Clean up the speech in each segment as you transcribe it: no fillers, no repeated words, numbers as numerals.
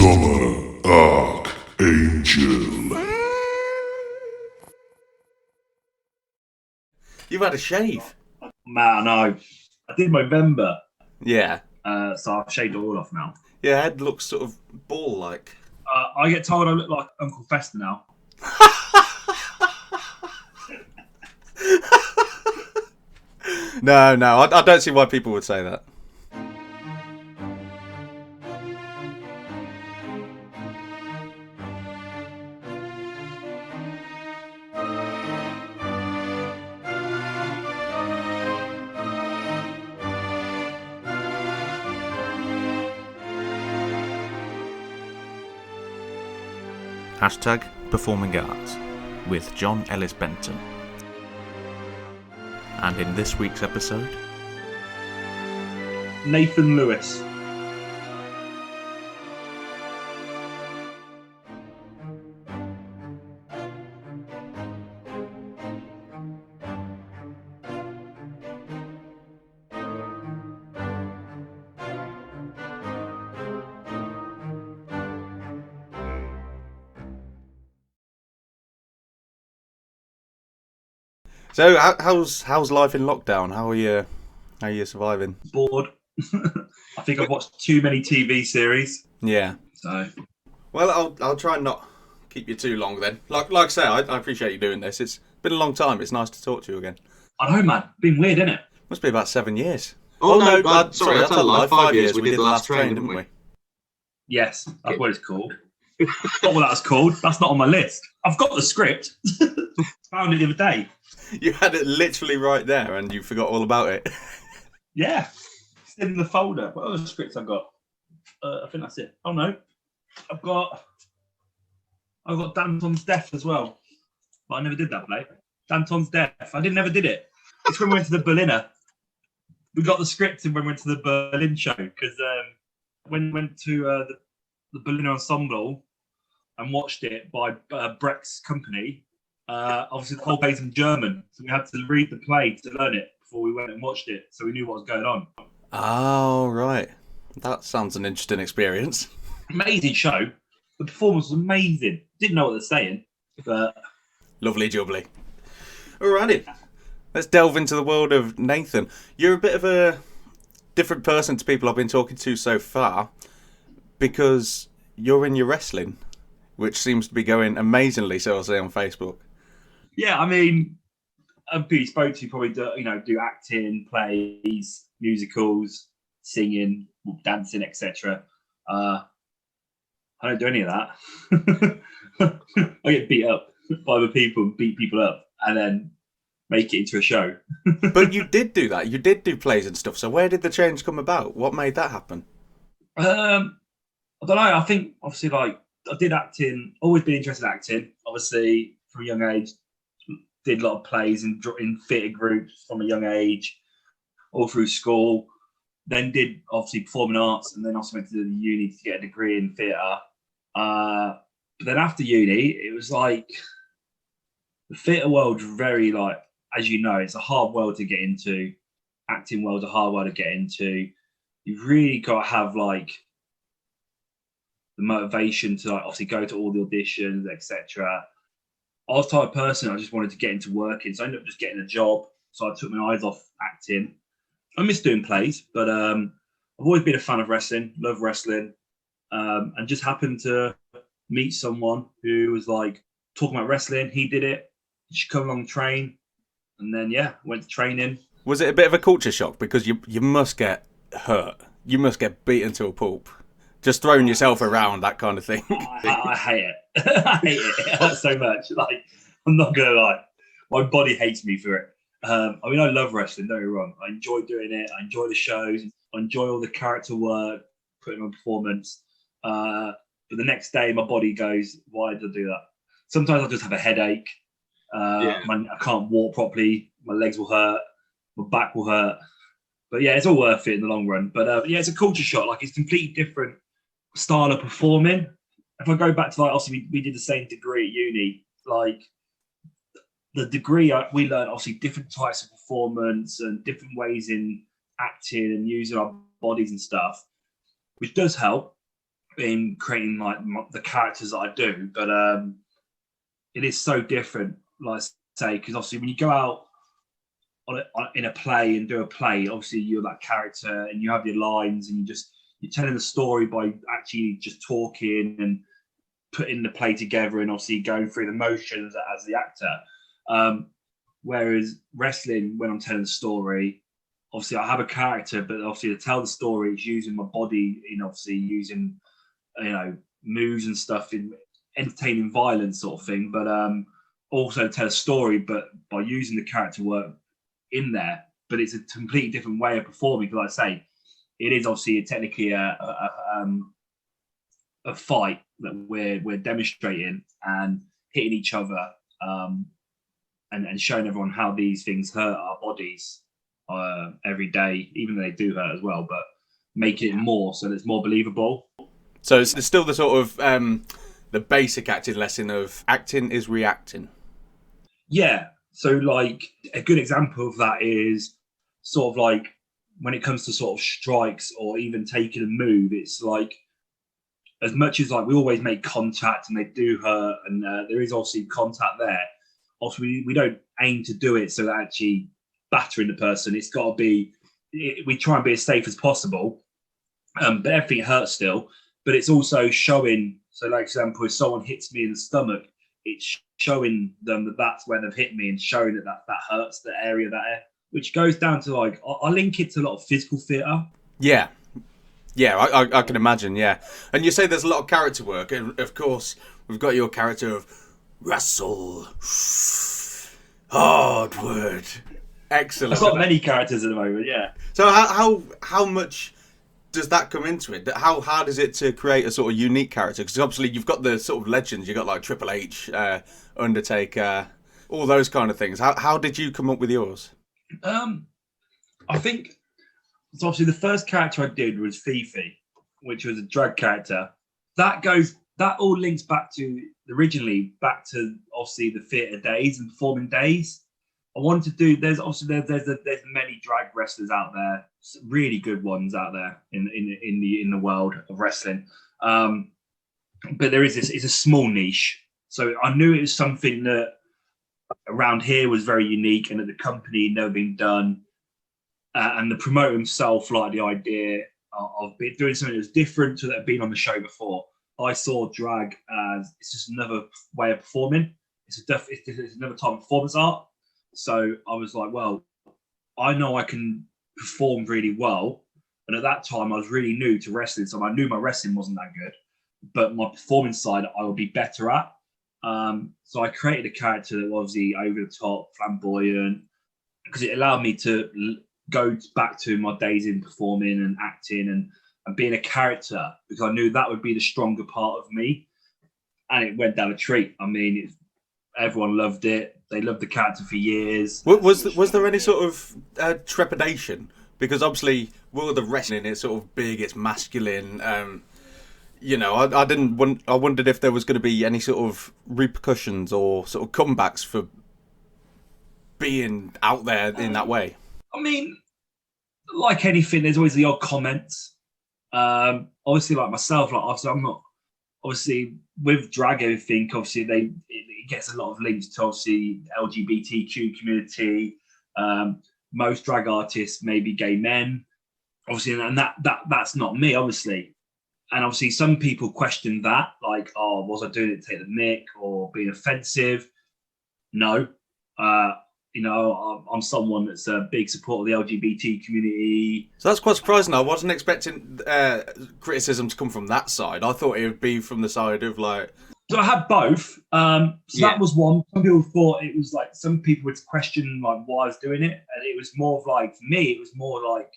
Summer Archangel. You've had a shave. Man, I did November, Yeah. so I've shaved it all off now. Your head looks sort of ball-like. I get told I look like Uncle Fester now. No, I don't see why people would say that. Hashtag Performing Arts with John Ellis Benton. And in this week's episode, Nathan Lewis. so how's life in lockdown? How are you surviving? Bored. I think I've watched too many TV series. Yeah. So, Well, I'll try and not keep you too long then. Like I say, I appreciate you doing this. It's been a long time. It's nice to talk to you again. I know, man. Been weird, isn't it? Must be about 7 years. Sorry, that's a lie. 5 years. We did the last train, didn't we? Yes, that's what it's called. Not what that's called. That's not on my list. I've got the script. Found it the other day. You had it literally right there, and you forgot all about it. Yeah, it's in the folder. What other scripts I've got? I think that's it. Oh no, I've got Danton's Death as well, but I never did that play. Danton's Death. I never did it. It's when we went to the Berliner. We got the script when we went to the Berlin show because when we went to the Berliner Ensemble and watched it by Brecht's company. Obviously, the whole play's in German, so we had to read the play to learn it before we went and watched it, so we knew what was going on. Oh, right. That sounds an interesting experience. Amazing show. The performance was amazing. Didn't know what they're saying, but... Lovely jubbly. Alrighty. Let's delve into the world of Nathan. You're a bit of a different person to people I've been talking to so far because you're in your wrestling, which seems to be going amazingly, so I'll say on Facebook. Yeah, I mean, people you spoke to probably do acting, plays, musicals, singing, dancing, etc. I don't do any of that. I get beat up by other people, beat people up, and then make it into a show. But you did do that. You did do plays and stuff. So where did the change come about? What made that happen? I don't know. I think obviously, I did acting. Always been interested in acting. Obviously, from a young age, did a lot of plays in theatre groups from a young age, all through school. Then did obviously performing arts, and then also went to the uni to get a degree in theatre. But then after uni, it was like the theatre world very as you know, it's a hard world to get into. Acting world's a hard world to get into. You've really got to have the motivation to obviously go to all the auditions, etc. I was the type of person I just wanted to get into working, so I ended up just getting a job. So I took my eyes off acting. I miss doing plays, but I've always been a fan of wrestling, love wrestling, and just happened to meet someone who was talking about wrestling. He did it. You should come along and train. And then, went to training. Was it a bit of a culture shock? Because you must get hurt. You must get beaten to a pulp. Just throwing yourself around, that kind of thing. I hate it. I hate it. It hurts so much. I'm not going to lie. My body hates me for it. I love wrestling, don't get me wrong. I enjoy doing it. I enjoy the shows. I enjoy all the character work, putting on performance. But the next day, my body goes, why did I do that? Sometimes I just have a headache. I can't walk properly. My legs will hurt. My back will hurt. But yeah, it's all worth it in the long run. But it's a culture shock. It's completely different style of performing. If I go back to obviously we did the same degree at uni. The degree we learned obviously different types of performance and different ways in acting and using our bodies and stuff, which does help. in creating like the characters that I do, but it is so different. Like I say, because obviously when you go out in a play and do a play, obviously you're that character and you have your lines and you're telling the story by actually just talking and putting the play together and obviously going through the motions as the actor. Whereas wrestling, when I'm telling the story, obviously I have a character, but obviously to tell the story, it's using my body and obviously using, moves and stuff in entertaining violence sort of thing, but also tell a story, but by using the character work in there. But it's a completely different way of performing, because like I say, it is obviously technically a fight that we're demonstrating and hitting each other, and showing everyone how these things hurt our bodies every day, even though they do hurt as well, but make it more so that it's more believable. So it's still the sort of the basic acting lesson of acting is reacting. Yeah. So like a good example of that is sort of like when it comes to sort of strikes or even taking a move, it's like, as much as like we always make contact and they do hurt and there is obviously contact there, also we don't aim to do it so that actually battering the person. It's got to be, we try and be as safe as possible, but everything hurts still. But it's also showing, so like example, if someone hits me in the stomach, it's showing them that that's where they've hit me and showing that hurts the area there, which goes down to like, I link it to a lot of physical theatre. Yeah, I can imagine, yeah. And you say there's a lot of character work, and of course, we've got your character of Russell. Hard word. Excellent. I've got many characters at the moment, yeah. So how much does that come into it? How hard is it to create a sort of unique character? Because obviously you've got the sort of legends. You've got like Triple H, Undertaker, all those kind of things. How did you come up with yours? I think, so obviously the first character I did was Fifi, which was a drag character. That all links back to obviously the theatre days and performing days. I wanted to do. There's many drag wrestlers out there, really good ones out there in the world of wrestling. But there is this. It's a small niche, so I knew it was something that around here was very unique and that the company never been done. And the promoter himself liked the idea of doing something that was different to that had been on the show before. I saw drag as it's just another way of performing. It's another type of performance art. So I was like, well, I know I can perform really well. And at that time, I was really new to wrestling. So I knew my wrestling wasn't that good, but my performance side, I would be better at. So I created a character that was obviously over the top, flamboyant, because it allowed me to go back to my days in performing and acting and being a character, because I knew that would be the stronger part of me. And it went down a treat. I mean, everyone loved it. They loved the character for years. Was there any sort of trepidation? Because obviously, World of Wrestling, it's sort of big, it's masculine. I wondered if there was going to be any sort of repercussions or sort of comebacks for being out there in that way. I mean, like anything, there's always the odd comments. Obviously, like myself, like obviously I'm not. Obviously, with drag, everything obviously it gets a lot of links to obviously LGBTQ community. Most drag artists may be gay men, obviously, and that's not me, obviously. And obviously, some people question that, like, oh, was I doing it to take the mick or being offensive? No. I'm someone that's a big supporter of the LGBT community. So that's quite surprising. I wasn't expecting criticism to come from that side. I thought it would be from the side of like. So I had both. That was one. Some people thought it was like, some people would question like why I was doing it, and it was more of like, for me, it was more like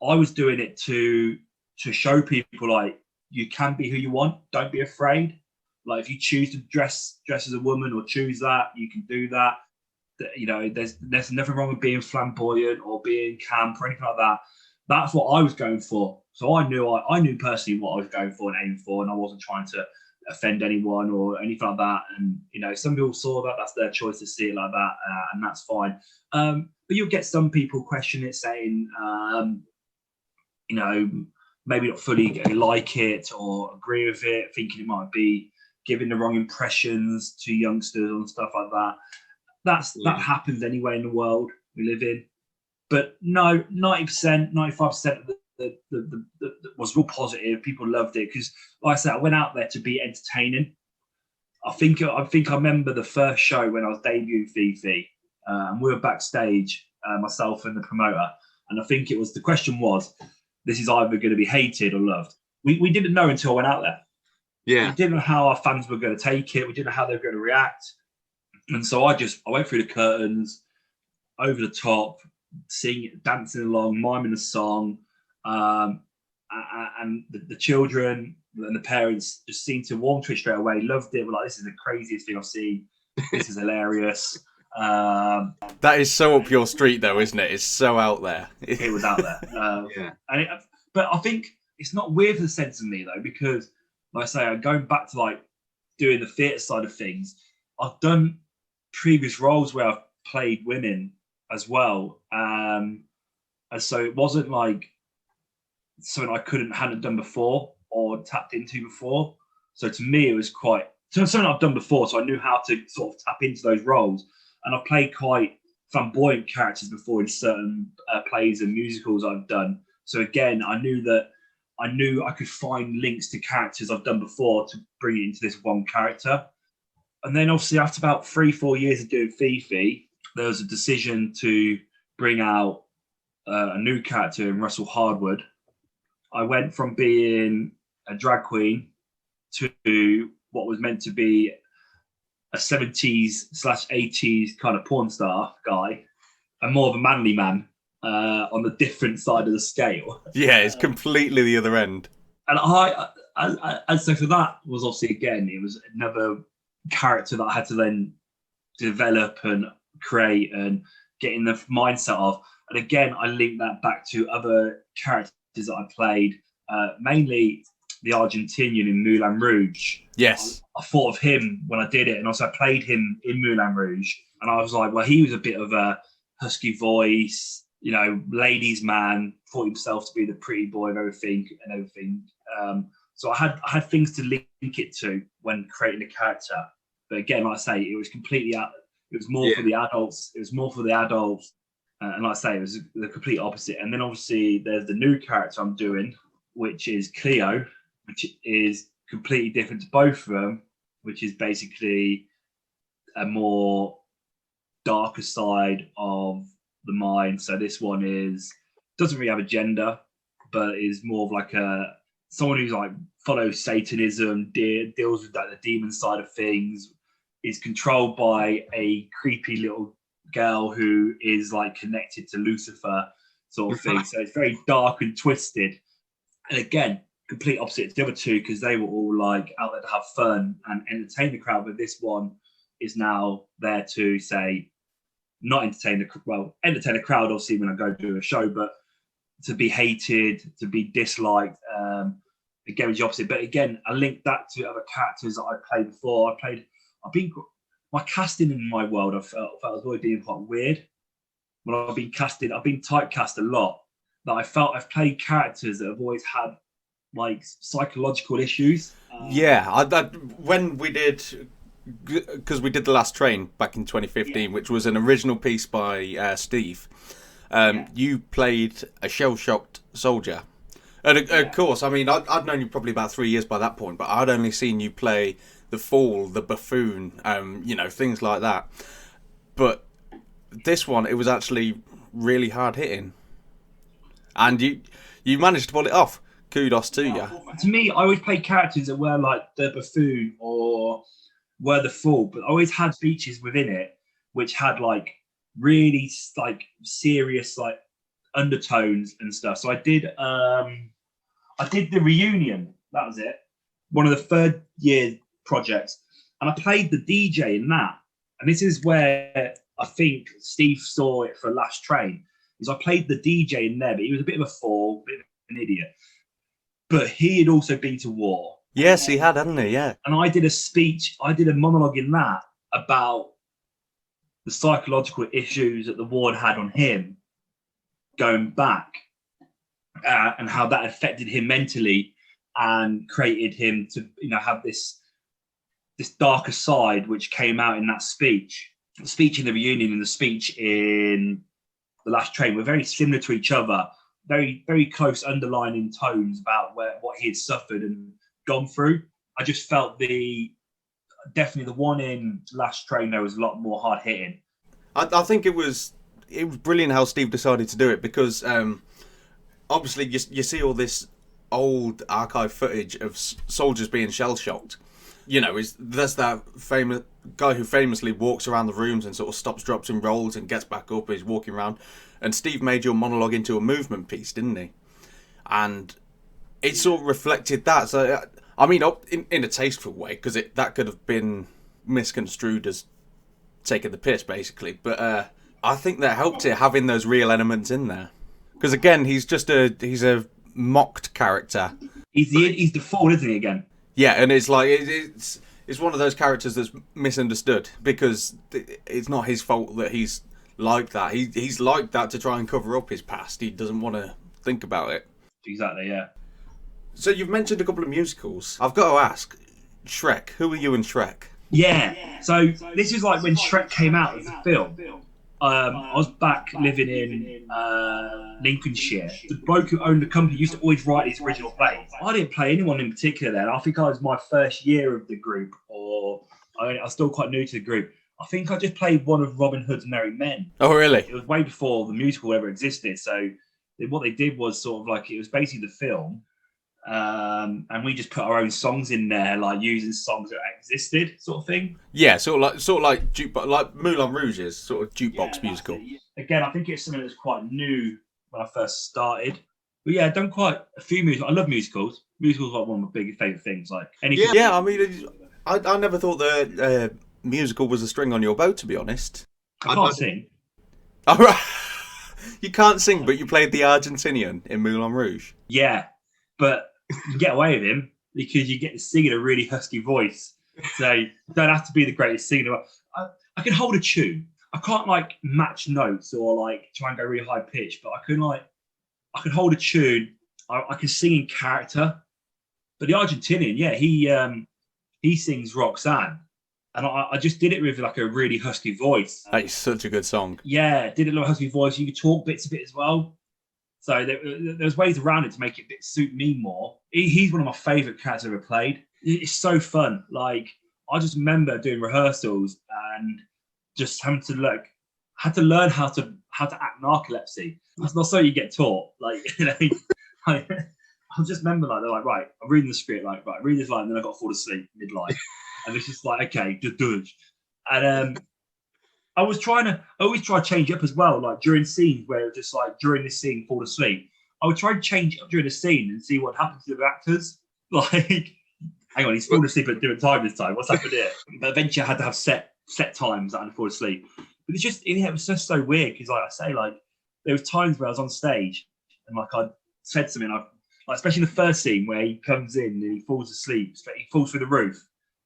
I was doing it to show people like you can be who you want. Don't be afraid. Like if you choose to dress as a woman or choose that, you can do that. There's nothing wrong with being flamboyant or being camp or anything like that. That's what I was going for. So I knew personally what I was going for and aiming for, and I wasn't trying to offend anyone or anything like that. And some people saw that. That's their choice to see it like that, and that's fine. But you'll get some people question it, saying, maybe not fully like it or agree with it, thinking it might be giving the wrong impressions to youngsters and stuff like that. That happens anyway in the world we live in. But no, 90%, 95% of the was real positive. People loved it because, like I said, I went out there to be entertaining. I think I remember the first show when I was debuting Fifi, and we were backstage, myself and the promoter, and I think the question was, this is either going to be hated or loved. We didn't know until I went out there. Yeah. We didn't know how our fans were going to take it. We didn't know how they were going to react. And so I went through the curtains, over the top, singing, dancing along, miming the song. And the children and the parents just seemed to warm to it straight away, loved it. We're like, this is the craziest thing I've seen. This is hilarious. That is so up your street, though, isn't it? It's so out there. It was out there. But I think it's not weird for the sense of me, though, because, like I say, going back to like doing the theatre side of things, I've done previous roles where I've played women as well. And so it wasn't like something I hadn't done before or tapped into before. So to me, it was quite something I've done before. So I knew how to sort of tap into those roles. And I've played quite flamboyant characters before in certain plays and musicals I've done. So again, I knew I could find links to characters I've done before to bring it into this one character. And then obviously after about 3-4 years of doing Fifi, there was a decision to bring out a new character in Russell Hardwood. I went from being a drag queen to what was meant to be a 70s/80s kind of porn star guy, and more of a manly man on the different side of the scale. Yeah, it's completely the other end. And and so for that was obviously, again, it was another character that I had to then develop and create and get in the mindset of. And again, I linked that back to other characters that I played, mainly the Argentinian in Moulin Rouge. Yes. I thought of him when I did it, and also I played him in Moulin Rouge. And I was like, well, he was a bit of a husky voice, ladies' man, thought himself to be the pretty boy of everything. So I had things to link it to when creating the character. But again, like I say, it was completely out. It was more for the adults. And like I say, it was the complete opposite. And then obviously there's the new character I'm doing, which is Cleo, which is completely different to both of them, which is basically a more darker side of the mind. So this one doesn't really have a gender, but is more of like someone who's like follows Satanism, deals with like the demon side of things, is controlled by a creepy little girl who is like connected to Lucifer sort of thing. So it's very dark and twisted. And again, complete opposite to the other two, because they were all like out there to have fun and entertain the crowd. But this one is now there to say, not entertain the crowd, obviously, when I go do a show, but to be hated, to be disliked. Again, it's the opposite. But again, I linked that to other characters that I played before. My casting in my world, I felt was always being quite weird. When I've been typecast a lot, that I felt I've played characters that have always had like psychological issues. When we did, because we did The Last Train back in 2015, which was an original piece by Steve. You played a shell-shocked soldier. And of course, I mean, I'd known you probably about 3 years by that point, but I'd only seen you play the fool, the buffoon, things like that. But this one, it was actually really hard hitting. And you managed to pull it off. Kudos to you. To me, I always played characters that were like the buffoon or were the fool, but I always had speeches within it which had like really like serious like undertones and stuff. So I did the reunion. That was it. One of the third year projects, and I played the DJ in that. And this is where I think Steve saw it for Last Train. Is I played the DJ in there, but he was a bit of a fool, a bit of an idiot. But he had also been to war. Yes, he had, hadn't he? Yeah. And I did a monologue in that about the psychological issues that the war had on him going back. and how that affected him mentally and created him to, have this darker side, which came out in that speech. The speech in the reunion and the speech in The Last Train were very similar to each other, very, very close underlining tones about what he had suffered and gone through. I just felt definitely the one in Last Train there was a lot more hard hitting. I think it was brilliant how Steve decided to do it, because obviously you see all this old archive footage of soldiers being shell shocked. There's that famous guy who famously walks around the rooms and sort of stops, drops, and rolls and gets back up. He's walking around, and Steve made your monologue into a movement piece, didn't he? And it sort of reflected that. So, I mean, in a tasteful way, because that could have been misconstrued as taking the piss, basically. But I think that helped it having those real elements in there. Because again, he's a mocked character. He's the fool, isn't he? Again. Yeah, and it's like it's one of those characters that's misunderstood, because it's not his fault that he's like that. He's like that to try and cover up his past. He doesn't want to think about it. Exactly, yeah. So you've mentioned a couple of musicals. I've got to ask, Shrek. Who are you in Shrek? Yeah. So this is like when Shrek came out as a film. I was back living in Lincolnshire. The bloke who owned the company used to always write his original plays. I didn't play anyone in particular then. I think I was my first year of the group, or I was still quite new to the group. I think I just played one of Robin Hood's Merry Men. Oh, really? It was way before the musical ever existed. So what they did was sort of like, it was basically the film. And we just put our own songs in there, like using songs that existed, sort of thing. Yeah, sort of like jukebox, like Moulin Rouge's sort of jukebox musical. Again, I think it's something that's quite new when I first started. But yeah, I've done quite a few musicals. I love musicals. Musicals are like one of my biggest favourite things. Like anything. Yeah. I mean, I never thought that musical was a string on your bow, to be honest. I can't sing. All right. You can't sing, but you played the Argentinian in Moulin Rouge. Yeah, but you can get away with him because you get to sing in a really husky voice. So you don't have to be the greatest singer. I can hold a tune. I can't like match notes or like try and go really high pitch, but I can hold a tune. I can sing in character. But the Argentinian, yeah, he sings Roxanne. And I just did it with like a really husky voice. That is such a good song. Yeah, did it with a husky voice. You could talk bits of it as well. So there's ways around it to make it suit me more. He's one of my favourite characters I've ever played. It's so fun. Like, I just remember doing rehearsals and just had to learn how to act narcolepsy. That's not something you get taught. Like, I just remember like, they're like, right, I'm reading the script, like, right, read this line, and then I got to fall asleep mid-line. And it's just like, okay, just do it. And I always try to change up as well, like during scenes where just like during this scene, fall asleep. I would try and change up during the scene and see what happens to the actors. Like, hang on, he's falling asleep at a different time this time. What's happened here? But eventually I had to have set times that I had to fall asleep. But it was just so weird because, like I say, like there was times where I was on stage and like I said something, like especially in the first scene where he comes in and he falls asleep, he falls through the roof.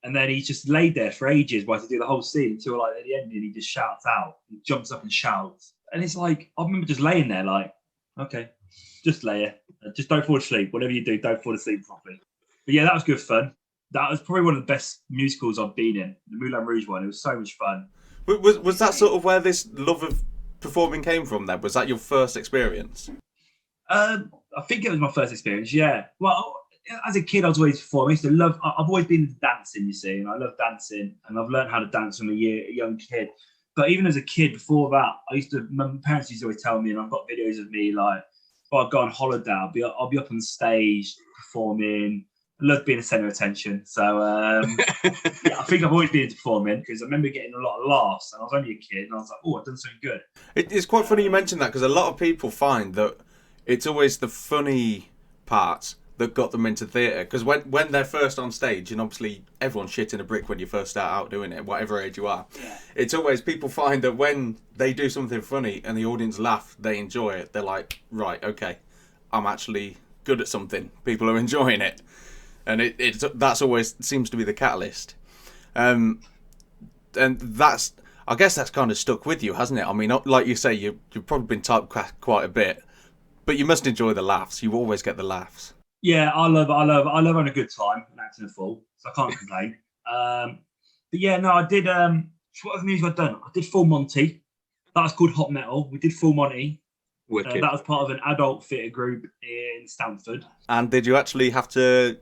And then he just laid there for ages while he do the whole scene until like at the end, and he just shouts out, he jumps up and shouts. And it's like, I remember just laying there like, okay, just lay it. Just don't fall asleep. Whatever you do, don't fall asleep properly. But yeah, that was good fun. That was probably one of the best musicals I've been in, the Moulin Rouge one. It was so much fun. Was that sort of where this love of performing came from then? Was that your first experience? I think it was my first experience, yeah. Well, as a kid, I was always performing. I've always been into dancing, you see, and I love dancing, and I've learned how to dance from a young kid. But even as a kid, before that, my parents used to always tell me, and I've got videos of me like, I'd go on holiday, I'll be up on stage performing. I love being a centre of attention. So yeah, I think I've always been into performing because I remember getting a lot of laughs, and I was only a kid, and I was like, oh, I've done something good. It's quite funny you mentioned that, because a lot of people find that it's always the funny parts that got them into theatre, because when they're first on stage, and obviously everyone's shitting a brick when you first start out doing it, whatever age you are, it's always people find that when they do something funny and the audience laugh, they enjoy it, they're like, right, okay, I'm actually good at something, people are enjoying it, and that's always seems to be the catalyst, and that's, I guess that's kind of stuck with you, hasn't it? I mean, like you say, you've probably been typecast quite a bit, But you must enjoy the laughs. You always get the laughs. Yeah, I love having a good time and acting a fool, so I can't complain. But yeah, no, I did. What other music I've done? I did Full Monty. That was called Hot Metal. We did Full Monty. Wicked. That was part of an adult theatre group in Stamford. And did you actually have to,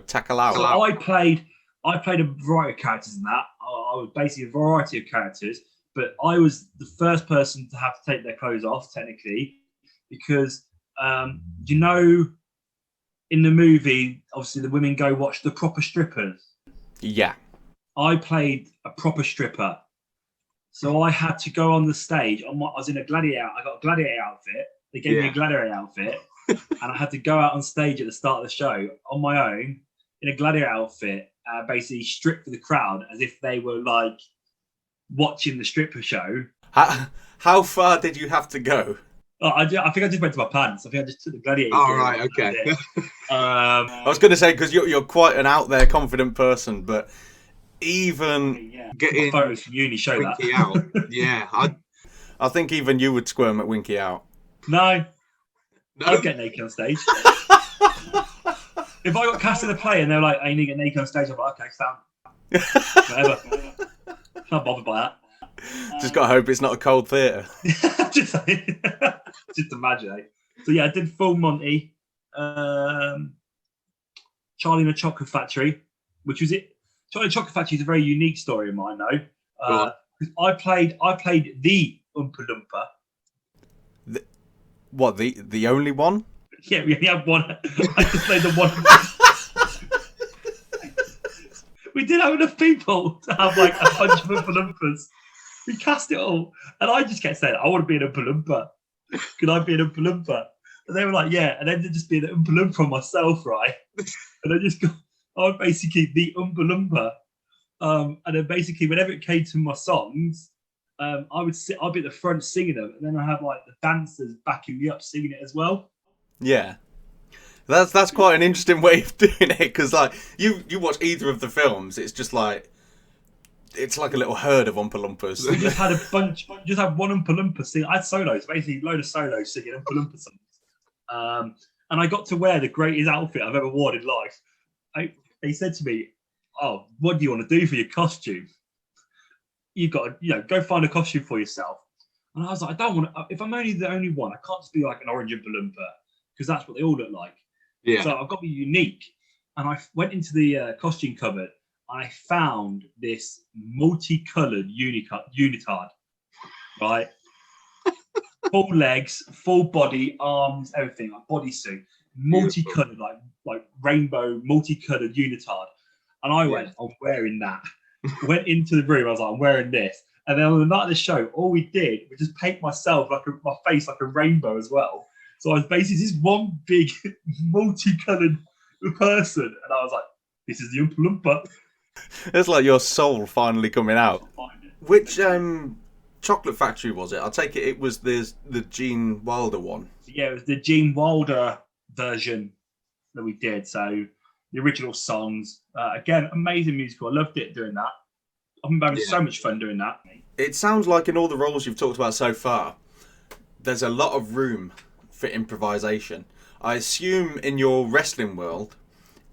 tackle out? So I played a variety of characters in that. I was basically a variety of characters, but I was the first person to have to take their clothes off, technically, because in the movie, obviously the women go watch the proper strippers. Yeah. I played a proper stripper. So I had to go on the stage. I was in a gladiator. I got a gladiator outfit. They gave me a gladiator outfit. And I had to go out on stage at the start of the show on my own in a gladiator outfit, basically strip for the crowd as if they were like watching the stripper show. How far did you have to go? I think I just went to my pants. I think I just took the gladiator. Oh, right, okay. I was going to say, because you're quite an out there, confident person, but even getting photos from uni show that. Out. Yeah, I think even you would squirm at Winky Out. No. I'd get naked on stage. If I got cast in a play and they're like, "I need to get naked on stage," I'm like, "Okay, stand." Whatever. Not bothered by that. Just gotta hope it's not a cold theatre. just imagine. Eh? So yeah, I did Full Monty, Charlie and the Chocolate Factory, which was it. Charlie and the Chocolate Factory is a very unique story of mine, though. I played the Oompa Loompa. What, the only one? Yeah, we only have one. I just played the one. We didn't have enough people to have like 100 Oompa Loompas. We cast it all. And I just kept saying, I want to be an Oompa Loompa. Could I be an Oompa Loompa? And they were like, yeah. And then they'd just be an Oompa Loompa myself, right? And I would basically the Oompa Loompa. And then basically whenever it came to my songs, I'd be at the front singing them, and then I have like the dancers backing me up singing it as well. Yeah, that's quite an interesting way of doing it, because like you watch either of the films, it's just like it's like a little herd of Oompa Loompas. We just had one Oompa Loompa sing. I had solos, basically a load of solos singing Oompa Loompa songs. And I got to wear the greatest outfit I've ever worn in life. They said to me, "Oh, what do you want to do for your costume? You've got to, go find a costume for yourself." And I was like, I don't want to, if I'm only the only one, I can't just be like an orange Oompa Loompa, because that's what they all look like. Yeah. So I've got to be unique. And I went into the costume cupboard and I found this multicolored unitard, right? Full legs, full body, arms, everything, like bodysuit, multicolored, like rainbow, multicolored unitard. And I went, I'm wearing that. Went into the room, I was like, I'm wearing this. And then on the night of the show, all we did was just paint my face like a rainbow as well. So I was basically this one big multicolored person. And I was like, this is the Oompa Loompa. It's like your soul finally coming out. Which chocolate factory was it? I take it was the Gene Wilder one. Yeah, it was the Gene Wilder version that we did. So the original songs. Again, amazing musical. I loved it doing that. I've been having so much fun doing that. It sounds like in all the roles you've talked about so far, there's a lot of room for improvisation. I assume in your wrestling world,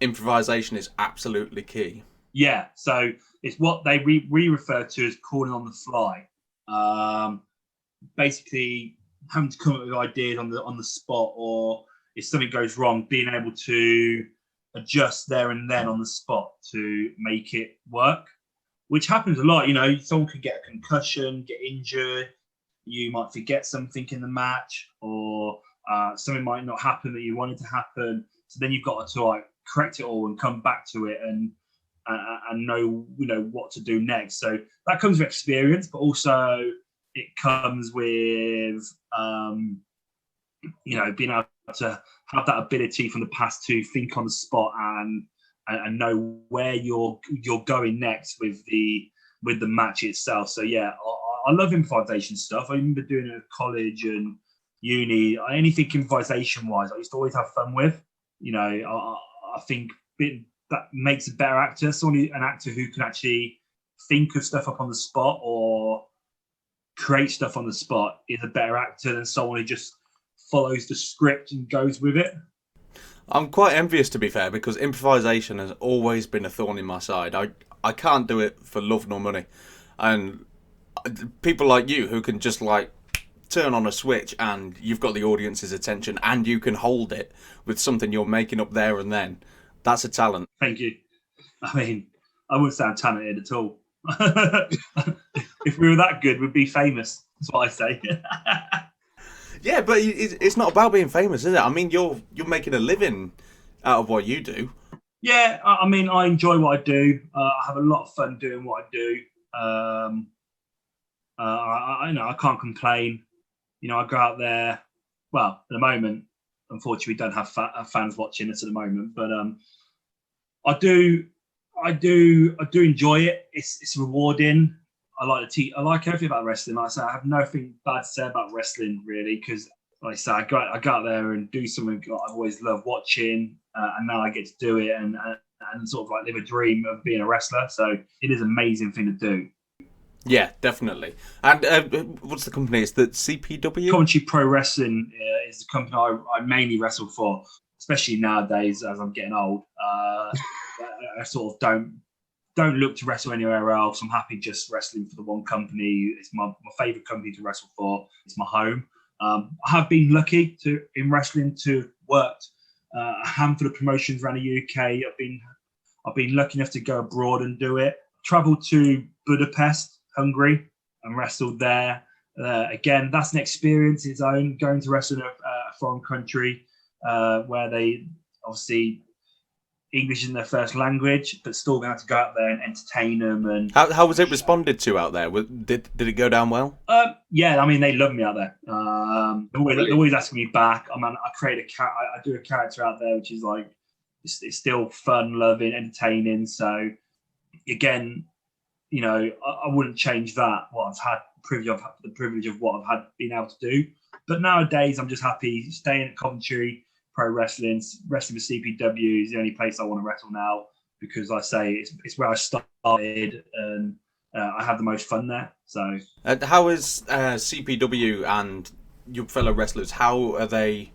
improvisation is absolutely key. Yeah, so it's what we refer to as calling on the fly. Basically, having to come up with ideas on the spot, or if something goes wrong, being able to adjust there and then on the spot to make it work, which happens a lot. Someone could get a concussion, get injured, you might forget something in the match, or something might not happen that you wanted to happen. So then you've got to correct it all and come back to it and know what to do next. So that comes with experience, but also it comes with being able to have that ability from the past to think on the spot and know where you're going next with the match itself. So yeah, I love improvisation stuff. I remember doing it at college and uni. Anything improvisation wise, I used to always have fun with. I think that makes a better actor. An actor who can actually think of stuff up on the spot or create stuff on the spot is a better actor than someone who just follows the script and goes with it. I'm quite envious, to be fair, because improvisation has always been a thorn in my side. I can't do it for love nor money. And people like you who can just like turn on a switch and you've got the audience's attention and you can hold it with something you're making up there and then. That's a talent. Thank you. I mean, I wouldn't sound talented at all. If we were that good, we'd be famous. That's what I say. Yeah, but it's not about being famous, is it? I mean, you're making a living out of what you do. Yeah, I mean, I enjoy what I do. I have a lot of fun doing what I do. I can't complain. You know, I go out there. Well, at the moment, unfortunately, we don't have fans watching us at the moment, but I do enjoy it. It's rewarding. I like everything about wrestling. Like I say, I have nothing bad to say about wrestling really, because like I say, I go out there and do something I've always loved watching, and now I get to do it and sort of like live a dream of being a wrestler. So it is an amazing thing to do. Yeah, definitely. And what's the company? It's the CPW? Coventry Pro Wrestling is the company I mainly wrestle for, especially nowadays as I'm getting old. I sort of don't look to wrestle anywhere else. I'm happy just wrestling for the one company. It's my favourite company to wrestle for. It's my home. I have been lucky in wrestling to worked a handful of promotions around the UK. I've been lucky enough to go abroad and do it. Travelled to Budapest, Hungary, and wrestled there. Again, that's an experience its own, going to wrestle in a foreign country where they obviously English isn't their first language, but still going to have to go out there and entertain them. And how was it responded to out there? Did it go down well? Yeah, I mean, they love me out there. They're always asking me back. I mean, I do a character out there, which is like it's still fun, loving, entertaining. So again, you know, I wouldn't change that. What I've had the privilege of what I've been able to do. But nowadays, I'm just happy staying at Coventry Pro Wrestling with CPW is the only place I want to wrestle now, because like I say it's where I started and I have the most fun there. So how is CPW and your fellow wrestlers? How are they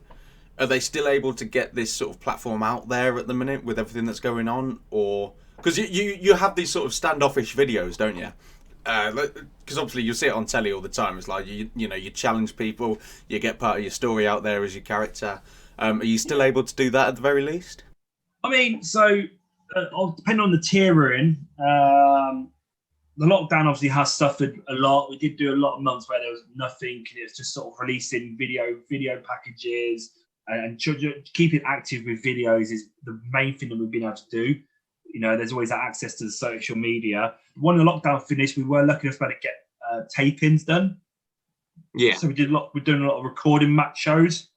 still able to get this sort of platform out there at the minute with everything that's going on? Or because you have these sort of standoffish videos, don't you? Because obviously you see it on telly all the time. It's like you challenge people, you get part of your story out there as your character. Are you still able to do that at the very least? I mean, so depending on the tier we're in, the lockdown obviously has suffered a lot. We did do a lot of months where there was nothing. It was just sort of releasing video packages and keeping active with videos is the main thing that we've been able to do. You know, there's always that access to the social media. When the lockdown finished, we were lucky enough to get tape-ins done. Yeah. So we're doing a lot of recording match shows.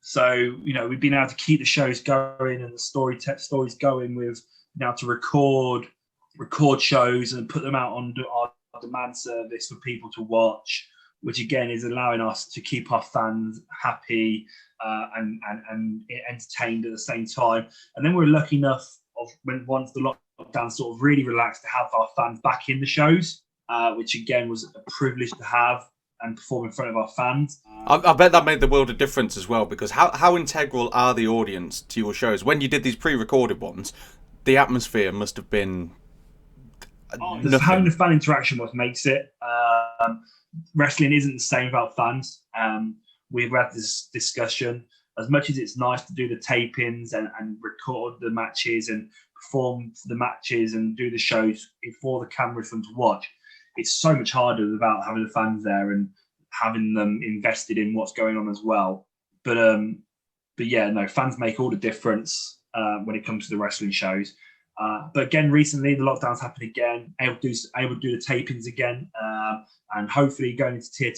So, you know, we've been able to keep the shows going and the stories going with being able to record shows and put them out on our demand service for people to watch, which again is allowing us to keep our fans happy and entertained at the same time. And then we're lucky enough once the lockdown sort of really relaxed to have our fans back in the shows, which again was a privilege to have and perform in front of our fans. I bet that made the world a difference as well, because how integral are the audience to your shows? When you did these pre-recorded ones, the atmosphere must have been having the fan interaction what makes it. Wrestling isn't the same without fans. We've had this discussion. As much as it's nice to do the tape-ins and record the matches and perform the matches and do the shows before the camera for them to watch, it's so much harder without having the fans there and having them invested in what's going on as well. But yeah, no, fans make all the difference when it comes to the wrestling shows. But again, recently the lockdowns happened again. Able to do the tapings again, and hopefully going into tier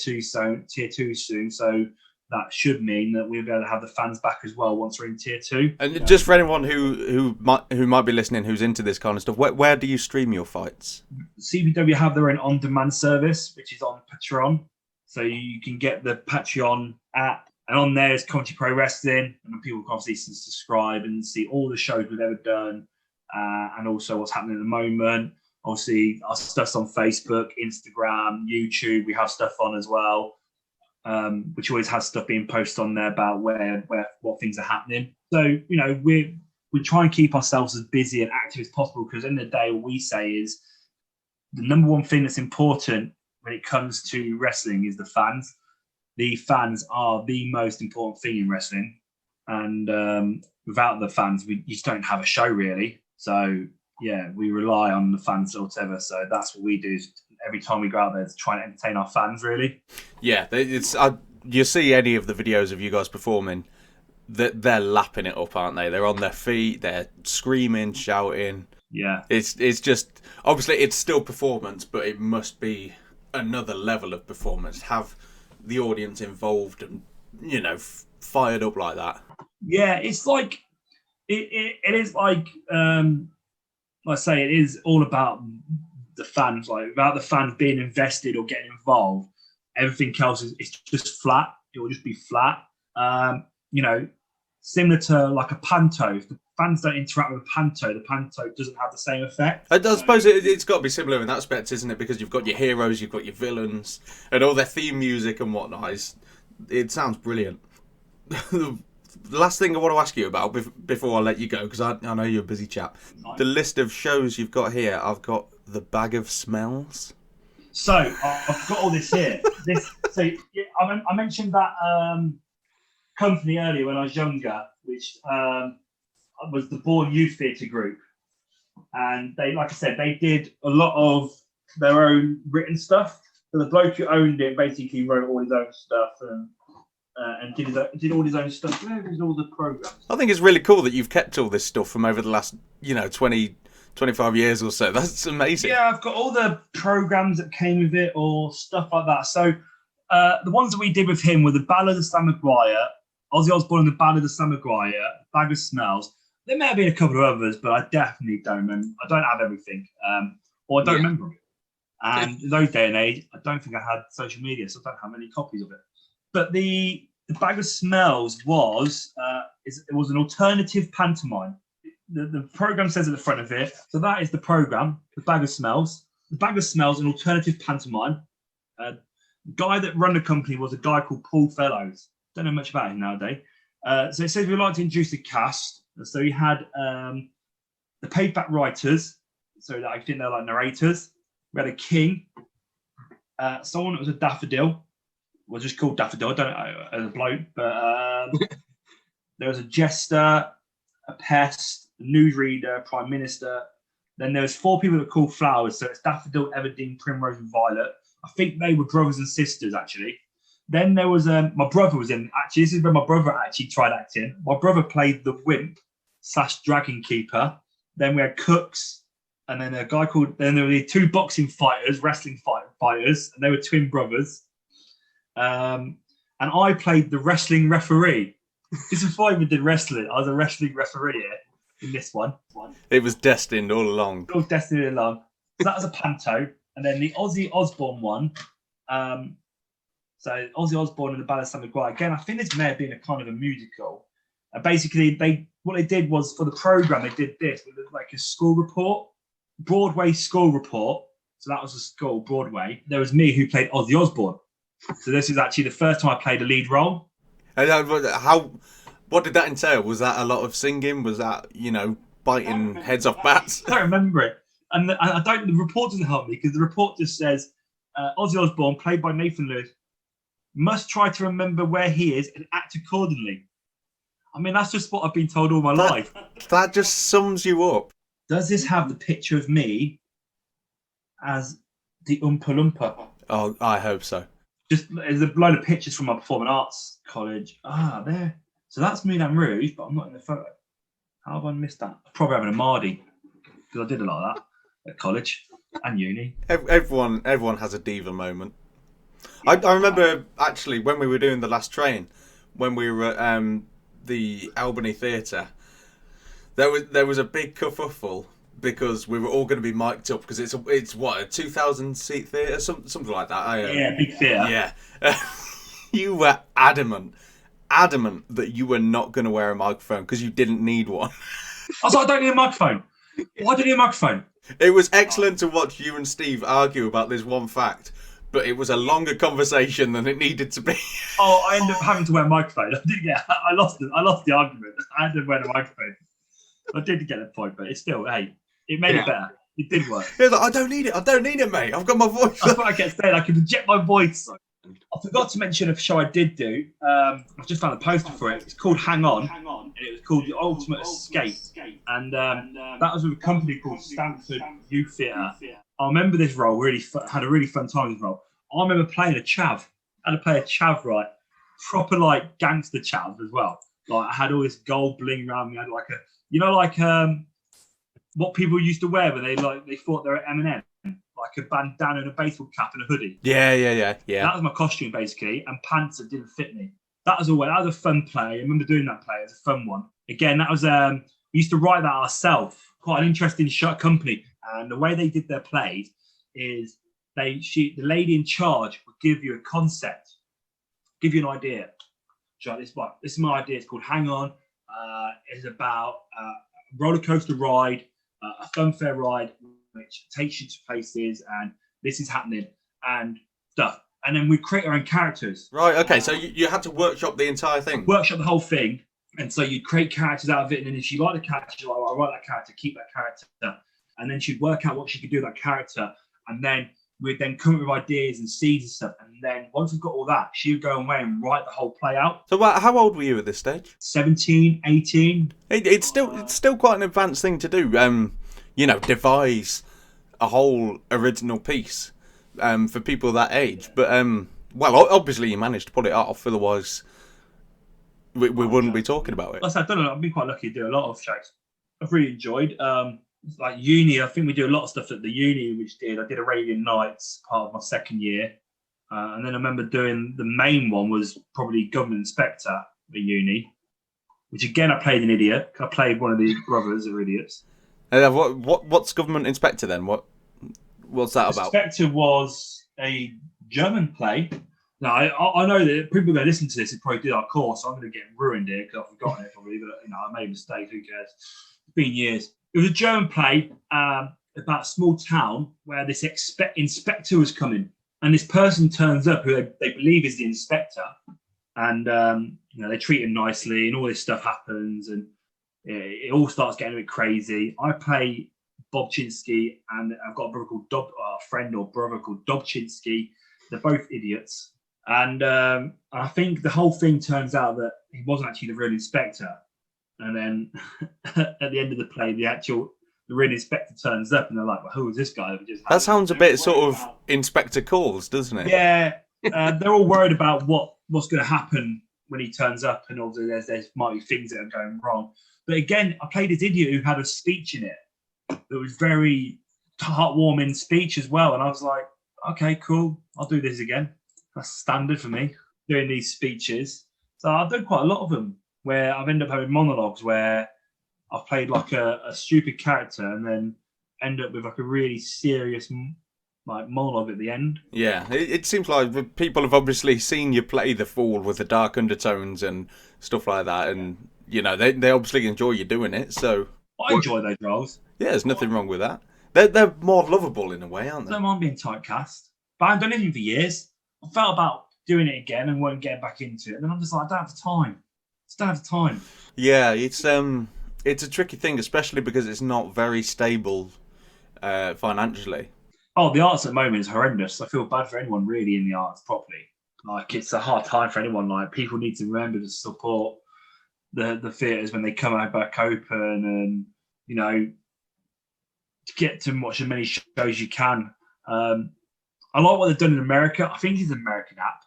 two soon. So that should mean that we'll be able to have the fans back as well once we're in tier two. And just for anyone who might be listening, who's into this kind of stuff, where do you stream your fights? CPW have their own on-demand service, which is on Patreon. So you can get the Patreon app, and on there is Coventry Pro Wrestling, and people can obviously subscribe and see all the shows we've ever done, and also what's happening at the moment. Obviously, our stuff's on Facebook, Instagram, YouTube. We have stuff on as well. which always has stuff being posted on there about what things are happening. So, you know, we try and keep ourselves as busy and active as possible, because in the day, what we say is the number one thing that's important when it comes to wrestling is the fans. The fans are the most important thing in wrestling. And without the fans, you just don't have a show, really. So, yeah, we rely on the fans or whatever. So that's what we do every time we go out there, to try and entertain our fans, really. Yeah, you see any of the videos of you guys performing, they're lapping it up, aren't they? They're on their feet, they're screaming, shouting. Yeah. It's just, obviously it's still performance, but it must be another level of performance. Have the audience involved and, you know, fired up like that. Yeah, it's like, it is like I say, it is all about the fans. Like, without the fans being invested or getting involved, everything else is just flat. It will just be flat. You know, similar to like a panto. If the fans don't interact with the panto doesn't have the same effect. I suppose it's got to be similar in that aspect, isn't it? Because you've got your heroes, you've got your villains, and all their theme music and whatnot. It sounds brilliant. The last thing I want to ask you about before I let you go, because I know you're a busy chap. The list of shows you've got here, I've got the Bag of Smells. So I've got all this here. I mentioned that company earlier when I was younger, which was the Born Youth Theatre Group, and they, like I said, they did a lot of their own written stuff. So the bloke who owned it basically wrote all his own stuff and did all his own stuff. Where is all the programs? I think it's really cool that you've kept all this stuff from over the last, 20, 25 years or so. That's amazing. Yeah, I've got all the programs that came with it or stuff like that. So the ones that we did with him were the Ballad of Sam Maguire, Ozzy Osbourne and the Ballad of Sam Maguire, Bag of Smells. There may have been a couple of others, but I definitely don't remember. I don't have everything, or I don't remember it. And in those day and age, I don't think I had social media, so I don't have any copies of it. But the Bag of Smells was an alternative pantomime. The program says at the front of it, so that is the program, the Bag of Smells. The Bag of Smells, an alternative pantomime. The guy that ran the company was a guy called Paul Fellows. Don't know much about him nowadays. So it says we'd like to introduce the cast. So he had the paid-back writers, so that I think they're like narrators. We had a king, someone that was a daffodil. Was just called Daffodil. I don't know as a bloke, but there was a jester, a pest, a newsreader, prime minister. Then there was 4 people that were called flowers. So it's Daffodil, Everdeen, Primrose, and Violet. I think they were brothers and sisters, actually. Then there was my brother was in. Actually, this is where my brother actually tried acting. My brother played the wimp / dragon keeper. Then we had cooks, and then a guy called. Then there were 2 boxing fighters, wrestling fighters, and they were twin brothers. And I played the wrestling referee. This is before I even did wrestling. I was a wrestling referee here in this one. It was destined all along. It was destined all along. So that was a panto. And then the Ozzy Osbourne one. So Ozzy Osbourne and the Ballad of Sam Maguire. Again, I think this may have been a kind of a musical. Basically, what they did was, for the program, they did this. It was like a school report, Broadway school report. So that was a school, Broadway. There was me who played Ozzy Osbourne. So this is actually the first time I played a lead role. What did that entail? Was that a lot of singing? Was that, biting heads off bats? I don't remember it. And the report doesn't help me, because the report just says, Ozzy Osbourne, played by Nathan Lewis, must try to remember where he is and act accordingly. I mean, that's just what I've been told all my life. That just sums you up. Does this have the picture of me as the Oompa Loompa? Oh, I hope so. Just there's a load of pictures from my performing arts college. There. So that's Moulin Rouge, but I'm not in the photo. How have I missed that? I'm probably having a Mardi, because I did a lot of that at college and uni. Everyone has a diva moment. I remember, actually, when we were doing The Last Train, when we were at the Albany Theatre, there was a big kerfuffle, because we were all going to be mic'd up, because it's what, a 2,000 seat theatre, something like that. Yeah, big theatre. Yeah. You were adamant that you were not going to wear a microphone because you didn't need one. I was like, I don't need a microphone. Why do you need a microphone? It was excellent to watch you and Steve argue about this one fact, but it was a longer conversation than it needed to be. Oh, I ended up having to wear a microphone. I lost the argument. I had to wear the microphone. I did get the point, but it's still, hey, it made it better. It did work. He was like, I don't need it, mate. I've got my voice. That's what I kept saying. I can project my voice. I forgot to mention a show I did do. I just found a poster for it. It's called Hang On, and it was called The Ultimate Escape. And that was with a company called Stanford Youth Theatre. I remember this role, had a really fun time with this role. I remember playing a chav. I had to play a chav, right? Proper like gangster chav as well. Like I had all this gold bling around me. I had like what people used to wear when they thought they were Eminem, like a bandana and a baseball cap and a hoodie. Yeah. That was my costume basically, and pants that didn't fit me. That was a fun play. I remember doing that play. It was a fun one. Again, that was we used to write that ourselves. Quite an interesting company, and the way they did their plays is the lady in charge would give you a concept, give you an idea. So this is my idea. It's called Hang On. It's about a roller coaster ride, a funfair ride, which takes you to places, and this is happening and stuff. And then we create our own characters. Right. Okay. So you had to workshop the entire thing. Workshop the whole thing, and so you'd create characters out of it. And then if she liked the character, she'd like, I write that character, keep that character, and then she'd work out what she could do with that character, and then we'd then come up with ideas and seeds and stuff. And then once we've got all that, she would go away and write the whole play out. So how old were you at this stage? 17, 18. It's still quite an advanced thing to do. Devise a whole original piece for people that age. But obviously you managed to pull it off. Otherwise, we wouldn't be talking about it. Like I don't know. I've been quite lucky to do a lot of shows. I've really enjoyed. Like uni, I think we do a lot of stuff at the uni, I did Arabian Nights, part of my second year. And then I remember doing the main one was probably Government Inspector at uni, which again, I played an idiot. I played one of the brothers that were idiots. What's Government Inspector then? What's that about? Inspector was a German play. Now, I know that people going to listen to this and probably did our course, so I'm going to get ruined here because I've forgotten it probably, but I made a mistake, who cares? It's been years. It was a German play about a small town where this inspector was coming, and this person turns up who they believe is the inspector, and they treat him nicely, and all this stuff happens, and it all starts getting a bit crazy. I play Bob Chinsky, and I've got a brother called brother called Dob Chinsky. They're both idiots, and I think the whole thing turns out that he wasn't actually the real inspector. And then at the end of the play, the real inspector turns up, and they're like, "Well, who is this guy?" That sounds a bit sort of Inspector Calls, doesn't it? Yeah, they're all worried about what's going to happen when he turns up, and also there might be things that are going wrong. But again, I played this idiot who had a speech in it that was very heartwarming speech as well, and I was like, "Okay, cool, I'll do this again." That's standard for me, doing these speeches. So I've done quite a lot of them, where I've ended up having monologues where I've played like a stupid character and then end up with like a really serious monologue at the end. Yeah, it seems like people have obviously seen you play the fool with the dark undertones and stuff like that, and they obviously enjoy you doing it. So I enjoy those roles. Yeah, there's nothing wrong with that. They're more lovable in a way, aren't they? I don't mind being typecast, but I haven't done anything for years. I felt about doing it again and won't get back into it, and then I'm just like, I don't have the time. Just don't have the time. Yeah, it's a tricky thing, especially because it's not very stable financially. Oh, the arts at the moment is horrendous. I feel bad for anyone really in the arts properly. Like, it's a hard time for anyone. Like, people need to remember to support the theatres when they come out back open, and to get to watch as many shows as you can. I like what they've done in America. I think it's an American app.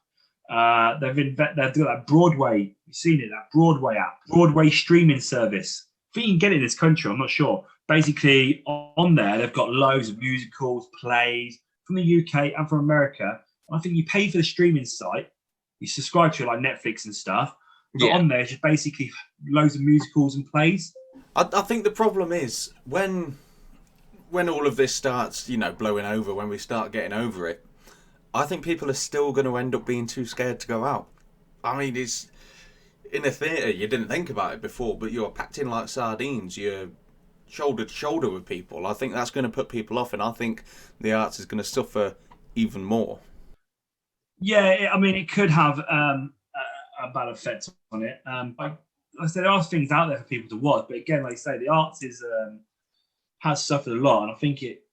They've got that Broadway. You've seen it, that Broadway app, Broadway streaming service. I think you can get it in this country. I'm not sure. Basically, on there, they've got loads of musicals, plays from the UK and from America. And I think you pay for the streaming site. You subscribe to it like Netflix and stuff. But on there, it's just basically loads of musicals and plays. I think the problem is when all of this starts, blowing over, when we start getting over it, I think people are still going to end up being too scared to go out. I mean, it's in a theatre, you didn't think about it before, but you're packed in like sardines. You're shoulder to shoulder with people. I think that's going to put people off, and I think the arts is going to suffer even more. Yeah, I mean, it could have a bad effect on it. Like I said, there are things out there for people to watch, but again, like I say, the arts has suffered a lot, and I think it,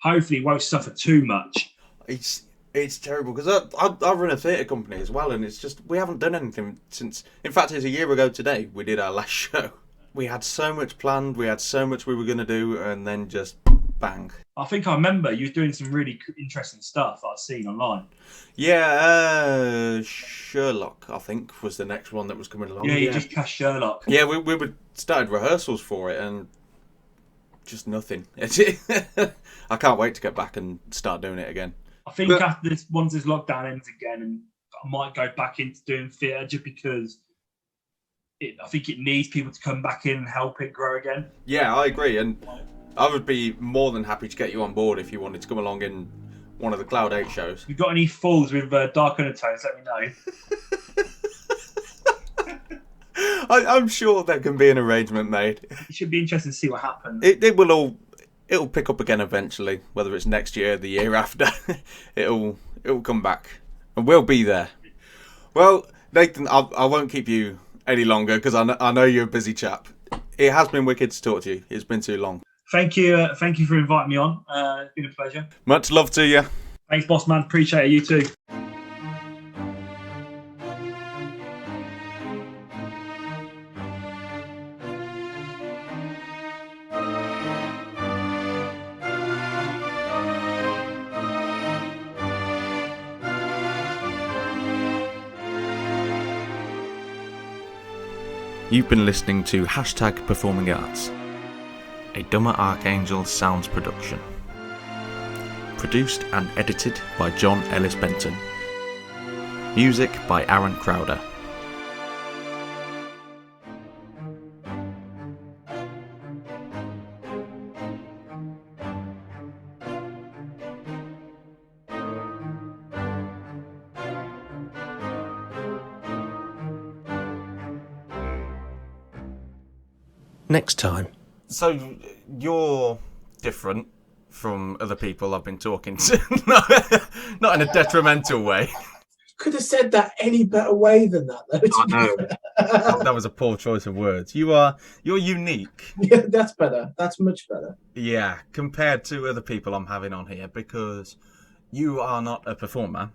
hopefully, won't suffer too much. It's terrible because I run a theatre company as well, and it's just we haven't done anything since. In fact, it's a year ago today we did our last show. We had so much planned, we had so much we were going to do, and then just bang. I think I remember you were doing some really interesting stuff I've seen online. Yeah, Sherlock, I think, was the next one that was coming along. Yeah, you just cast Sherlock. Yeah, we started rehearsals for it, and just nothing. I can't wait to get back and start doing it again. I think after this, once this lockdown ends again, and I might go back into doing theatre just because I think it needs people to come back in and help it grow again. Yeah, I agree, and I would be more than happy to get you on board if you wanted to come along in one of the Cloud 8 shows. If you've got any fools with dark undertones, let me know. I'm sure there can be an arrangement made. It should be interesting to see what happens. It'll pick up again eventually, whether it's next year, the year after. it'll come back, and we'll be there. Well, Nathan, I won't keep you any longer because I know you're a busy chap. It has been wicked to talk to you. It's been too long. Thank you for inviting me on. It's been a pleasure. Much love to you. Thanks, boss man. Appreciate it. You too. You've been listening to #Performing Arts, a Dumber Archangel Sounds production. Produced and edited by John Ellis Benton. Music by Aaron Crowder. Next time. So, you're different from other people I've been talking to. Not in a detrimental way. Could have said that any better way than that, though. I know. That was a poor choice of words. You're unique. Yeah, that's better. That's much better. Yeah, compared to other people I'm having on here, because you are not a performer.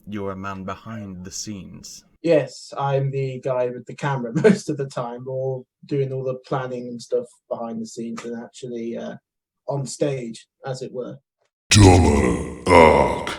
You're a man behind the scenes. Yes, I'm the guy with the camera most of the time, or doing all the planning and stuff behind the scenes and actually on stage, as it were. Dumber Archangel.